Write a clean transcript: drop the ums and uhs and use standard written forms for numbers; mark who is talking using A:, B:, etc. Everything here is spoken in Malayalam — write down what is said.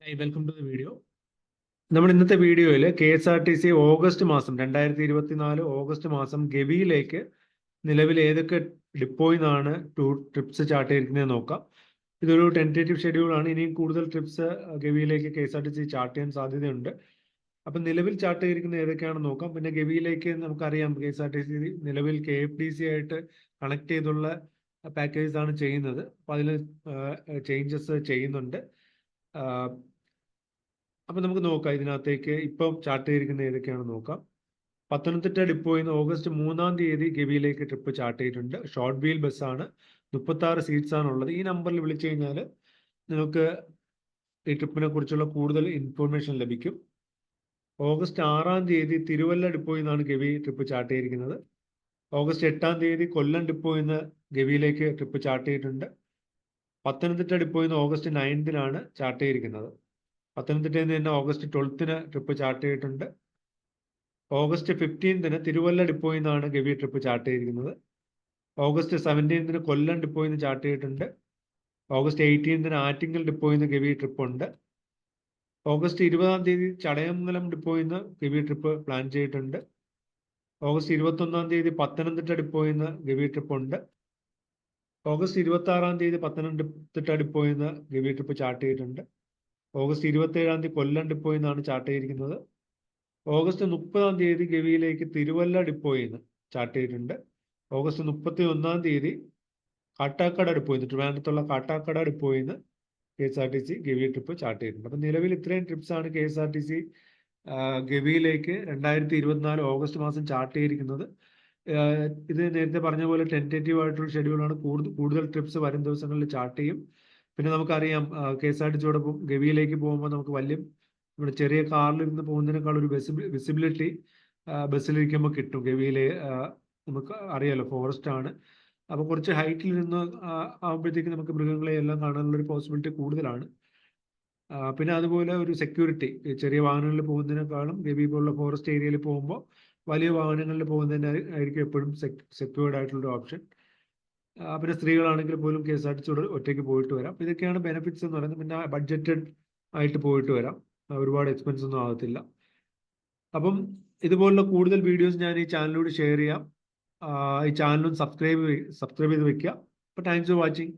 A: Hi, welcome to the video. നമ്മൾ ഇന്നത്തെ വീഡിയോയിൽ KSRTC ഓഗസ്റ്റ് മാസം 2024 ഓഗസ്റ്റ് മാസം ഗവിയിലേക്ക് നിലവിൽ ഏതൊക്കെ ഡിപ്പോയിൽ നിന്നാണ് ട്രിപ്സ് ചാർട്ട് ചെയ്തിരിക്കുന്നത് നോക്കാം. ഇതൊരു ടെൻറ്റേറ്റീവ് ഷെഡ്യൂൾ ആണ്. ഇനിയും കൂടുതൽ ട്രിപ്സ് ഗവിയിലേക്ക് KSRTC ചാർട്ട് ചെയ്യാൻ സാധ്യതയുണ്ട്. അപ്പം നിലവിൽ ചാർട്ട് ചെയ്തിരിക്കുന്നത് ഏതൊക്കെയാണെന്ന് നോക്കാം. പിന്നെ ഗവിയിലേക്ക് നമുക്കറിയാം KSRTC നിലവിൽ KFDC ആയിട്ട് കണക്ട് ചെയ്തുള്ള പാക്കേജസ് ആണ് ചെയ്യുന്നത്. അപ്പോൾ അതിൽ ചേഞ്ചസ് ചെയ്യുന്നുണ്ട്. അപ്പം നമുക്ക് നോക്കാം ഇതിനകത്തേക്ക് ഇപ്പം ചാർട്ട് ചെയ്തിരിക്കുന്നത് ഏതൊക്കെയാണെന്ന് നോക്കാം. പത്തനംതിട്ട ഡിപ്പോയിൽ നിന്ന് ഓഗസ്റ്റ് 3-ാം തീയതി ഗവിയിലേക്ക് ട്രിപ്പ് ചാർട്ട് ചെയ്തിട്ടുണ്ട്. ഷോർട്ട് വീൽ ബസ്സാണ്, 36 സീറ്റ്സ് ആണുള്ളത്. ഈ നമ്പറിൽ വിളിച്ചു കഴിഞ്ഞാൽ നിങ്ങൾക്ക് ഈ ട്രിപ്പിനെ കുറിച്ചുള്ള കൂടുതൽ ഇൻഫോർമേഷൻ ലഭിക്കും. ഓഗസ്റ്റ് 6-ാം തീയതി തിരുവല്ല ഡിപ്പോയിൽ നിന്നാണ് ഗവി ട്രിപ്പ് ചാർട്ട് ചെയ്തിരിക്കുന്നത്. ഓഗസ്റ്റ് 8-ാം തീയതി കൊല്ലം ഡിപ്പോയിൽ നിന്ന് ഗവിയിലേക്ക് ട്രിപ്പ് ചാർട്ട് ചെയ്തിട്ടുണ്ട്. പത്തനംതിട്ട ഡിപ്പോയിൽ നിന്ന് ഓഗസ്റ്റ് 9-നാണ് ചാർട്ട് ചെയ്തിരിക്കുന്നത്. പത്തനംതിട്ടയിൽ നിന്ന് തന്നെ ഓഗസ്റ്റ് 12-ന് ട്രിപ്പ് ചാർട്ട് ചെയ്തിട്ടുണ്ട്. ഓഗസ്റ്റ് 15-ന് തിരുവല്ല ഡിപ്പോയിൽ നിന്നാണ് ഗവി ട്രിപ്പ് ചാർട്ട് ചെയ്തിരിക്കുന്നത്. ഓഗസ്റ്റ് 17-ന് കൊല്ലം ഡിപ്പോയിൽ നിന്ന് ചാർട്ട് ചെയ്തിട്ടുണ്ട്. ഓഗസ്റ്റ് 18-ന് ആറ്റിങ്ങൽ ഡിപ്പോയിൽ നിന്ന് ഗവി ട്രിപ്പ് ഉണ്ട്. ഓഗസ്റ്റ് 20-ാം തീയതി ചടയമംഗലം ഡിപ്പോയിൽ നിന്ന് ഗവി ട്രിപ്പ് പ്ലാൻ ചെയ്തിട്ടുണ്ട്. ഓഗസ്റ്റ് 21-ാം തീയതി പത്തനംതിട്ട ഡിപ്പോയിൽ നിന്ന് ഗവി ട്രിപ്പ് ഉണ്ട്. ഓഗസ്റ്റ് 26-ാം തീയതി പത്തനംതിട്ട ഡിപ്പോയിൽ നിന്ന് ഗവി ട്രിപ്പ് ചാർട്ട് ചെയ്തിട്ടുണ്ട്. ഓഗസ്റ്റ് 27-ാം തീയതി കൊല്ലം ഡിപ്പോയിൽ നിന്നാണ് ചാർട്ട് ചെയ്തിരിക്കുന്നത്. ഓഗസ്റ്റ് 30-ാം തീയതി ഗവിയിലേക്ക് തിരുവല്ല ഡിപ്പോയിൽ നിന്ന് ചാർട്ട് ചെയ്തിട്ടുണ്ട്. ഓഗസ്റ്റ് 31-ാം തീയതി കാട്ടാക്കട ഡിപ്പോയിൽ നിന്ന്, ട്രിവാൻഡ്രത്തുള്ള കാട്ടാക്കട ഡിപ്പോയിൽ നിന്ന് KSRTC ഗവി ട്രിപ്പ് ചാർട്ട് ചെയ്തിട്ടുണ്ട്. അപ്പം നിലവിൽ ഇത്രയും ട്രിപ്സ് ആണ് KSRTC ഗവിയിലേക്ക് 2024 ഓഗസ്റ്റ് മാസം ചാർട്ട് ചെയ്തിരിക്കുന്നത്. ഇത് നേരത്തെ പറഞ്ഞ പോലെ ടെൻറ്റേറ്റീവ് ആയിട്ടുള്ള ഷെഡ്യൂളാണ്. കൂടുതൽ ട്രിപ്സ് വരും ദിവസങ്ങളിൽ ചാർട്ട് ചെയ്യും. പിന്നെ നമുക്കറിയാം KSRTCയോടൊപ്പം ഗവിയിലേക്ക് പോകുമ്പോൾ നമുക്ക് ഇവിടെ ചെറിയ കാറിലിരുന്ന് പോകുന്നതിനേക്കാൾ ഒരു വിസിബിലിറ്റി ബസ്സിലിരിക്കുമ്പോൾ കിട്ടും. ഗവിയിലെ നമുക്ക് അറിയാലോ ഫോറസ്റ്റ് ആണ്. അപ്പോൾ കുറച്ച് ഹൈറ്റിൽ നിന്ന് ആകുമ്പോഴത്തേക്ക് നമുക്ക് മൃഗങ്ങളെ എല്ലാം കാണാനുള്ള ഒരു പോസിബിലിറ്റി കൂടുതലാണ്. പിന്നെ അതുപോലെ ഒരു സെക്യൂരിറ്റി, ചെറിയ വാഹനങ്ങളിൽ പോകുന്നതിനേക്കാളും ഗവി പോലുള്ള ഫോറസ്റ്റ് ഏരിയയിൽ പോകുമ്പോൾ വലിയ വാഹനങ്ങളിൽ പോകുന്നതിന് ആയിരിക്കും എപ്പോഴും സെക്യൂർഡ് ആയിട്ടുള്ളൊരു ഓപ്ഷൻ. പിന്നെ സ്ത്രീകളാണെങ്കിൽ പോലും KSRTCയോട് ഒറ്റയ്ക്ക് പോയിട്ട് വരാം. ഇതൊക്കെയാണ് ബെനിഫിറ്റ്സ് എന്ന് പറയുന്നത്. പിന്നെ ബഡ്ജറ്റഡ് ആയിട്ട് പോയിട്ട് വരാം, ഒരുപാട് എക്സ്പെൻസ് ഒന്നും ആകത്തില്ല. അപ്പം ഇതുപോലുള്ള കൂടുതൽ വീഡിയോസ് ഞാൻ ഈ ചാനലിലൂടെ ഷെയർ ചെയ്യാം. ഈ ചാനലും സബ്സ്ക്രൈബ് ചെയ്ത് വെക്കുക. അപ്പോൾ താങ്ക്സ് ഫോർ വാച്ചിങ്.